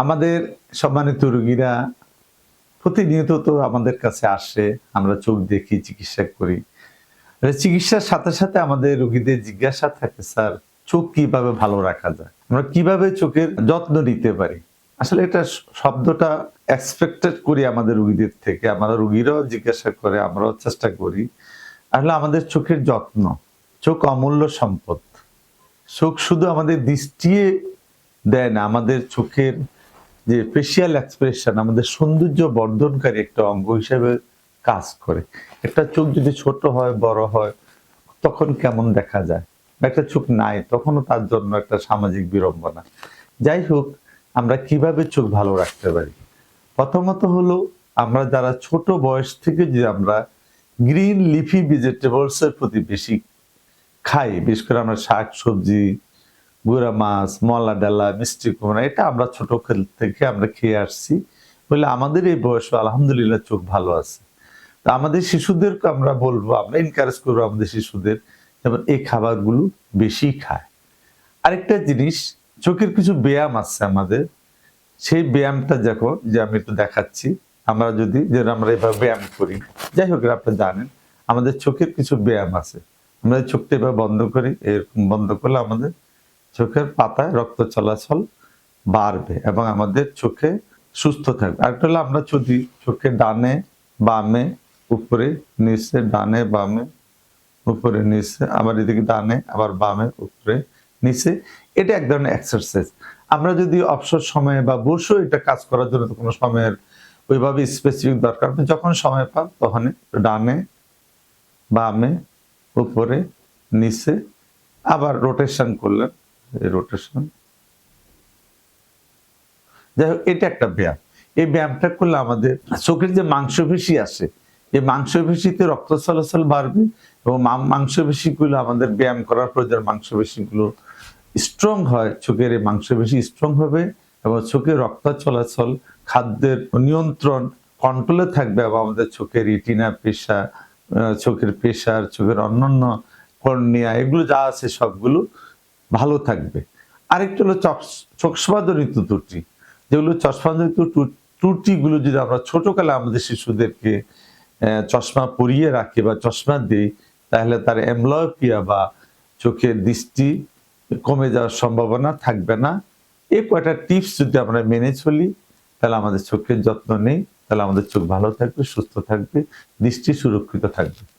আমাদের সম্মানিত রোগীরা প্রতিনিয়ত তো আমাদের কাছে আসে, আমরা চোখ দেখি, চিকিৎসা করি। চিকিৎসার সাথে সাথে আমাদের রোগীদের জিজ্ঞাসা থাকে, স্যার চোখ কিভাবে ভালো রাখা যায়, আমরা কিভাবে চোখের যত্ন নিতে পারি। আসলে এটা শব্দটা এক্সপেক্টেড করি আমাদের রোগীদের থেকে, আমরা রোগীরাও জিজ্ঞাসা করে, আমরাও চেষ্টা করি। আসলে আমাদের চোখের যত্ন, চোখ অমূল্য সম্পদ। চোখ শুধু আমাদের দৃষ্টি দেয় না, আমাদের চোখের যে ফেসিয়াল এক্সপ্রেশন, আমাদের সৌন্দর্য বর্ধনকারী একটা অঙ্গ হিসেবে কাজ করে। একটা চোখ যদি ছোট হয়, বড় হয়, তখন কেমন দেখা যায়, বা একটা চোখ নাই তখনও তার জন্য একটা সামাজিক বিড়ম্বনা। যাই হোক, আমরা কিভাবে চোখ ভালো রাখতে পারি? প্রথমত হলো, আমরা যারা ছোট বয়স থেকে যে আমরা গ্রিন লিফি ভেজিটেবলস এর প্রতি বেশি খাই, বিশেষ করে আমরা শাক সবজি, গুঁড়া মাছ, মলা ডালা, মিষ্টি কুমড়া, এটা আমরা ছোট থেকে আমরা খেয়ে আসছি বলে আমাদের এই বয়সে আলহামদুলিল্লাহ চোখ ভালো আছে। তো আমাদের শিশুদেরকে আমরা বলবো, আমরা এনকারেজ করবো আমাদের শিশুদের যেমন এই খাবারগুলো বেশি খায়। আরেকটা জিনিস, চোখের কিছু ব্যায়াম আছে আমাদের, সেই ব্যায়ামটা যখন যে আমি একটু দেখাচ্ছি, আমরা যদি আমরা এভাবে ব্যায়াম করি, যাই হোক আপনি জানেন আমাদের চোখের কিছু ব্যায়াম আছে। আমরা চোখটা এভাবে বন্ধ করি, এরকম বন্ধ করলে আমাদের চোখের পাতায় রক্ত চলাচল বাড়বে এবং আমাদের চোখে সুস্থ থাকবে। আরেকটা হলো, আমরা যদি চোখে ডানে বামে উপরে নিচে, ডানে বামে উপরে নিচে, আবার এদিকে ডানে আবার বামে উপরে নিচে, এটা এক ধরনের এক্সারসাইজ। আমরা যদি অবসর সময়ে বা বসে এটা কাজ করার জন্য কোনো সময়ের ওইভাবে স্পেসিফিক দরকার, আপনি যখন সময় পান তখন ডানে বামে উপরে নিচে, আবার রোটেশন করলেন, রোটেশন। যাই হোক, এটা একটা ব্যায়াম। এই ব্যায়ামটা করলে আমাদের চোখের যে মাংসপেশি আসে, এই মাংসপেশিতে রক্ত চলাচল বাড়বে এবং মাংসপেশিগুলো আমাদের ব্যায়াম করার পর যে মাংসপেশিগুলো স্ট্রং হয়, চোখের এই মাংসপেশি স্ট্রং হবে এবং চোখের রক্ত চলাচল, খাদ্যের নিয়ন্ত্রণ কন্ট্রোলে থাকবে এবং আমাদের চোখের রেটিনা, পেশা, চোখের প্রেসার, চোখের অন্যান্য কর্নিয়া, এগুলো যা আছে সবগুলো ভালো থাকবে। আরেকটা হলো চশমাজনিত ত্রুটি, যেগুলো চশমাজনিত ত্রুটিগুলো যদি আমরা ছোটকালে আমাদের শিশুদেরকে চশমা পরিয়ে রাখি বা চশমা দিই, তাহলে তার অ্যামব্লিওপিয়া বা চোখের দৃষ্টি কমে যাওয়ার সম্ভাবনা থাকবে না। এই কয়টা টিপস যদি আমরা মেনে চলি, তাহলে আমাদের চোখের যত্ন নেই, তাহলে আমাদের চোখ ভালো থাকবে, সুস্থ থাকবে, দৃষ্টি সুরক্ষিত থাকবে।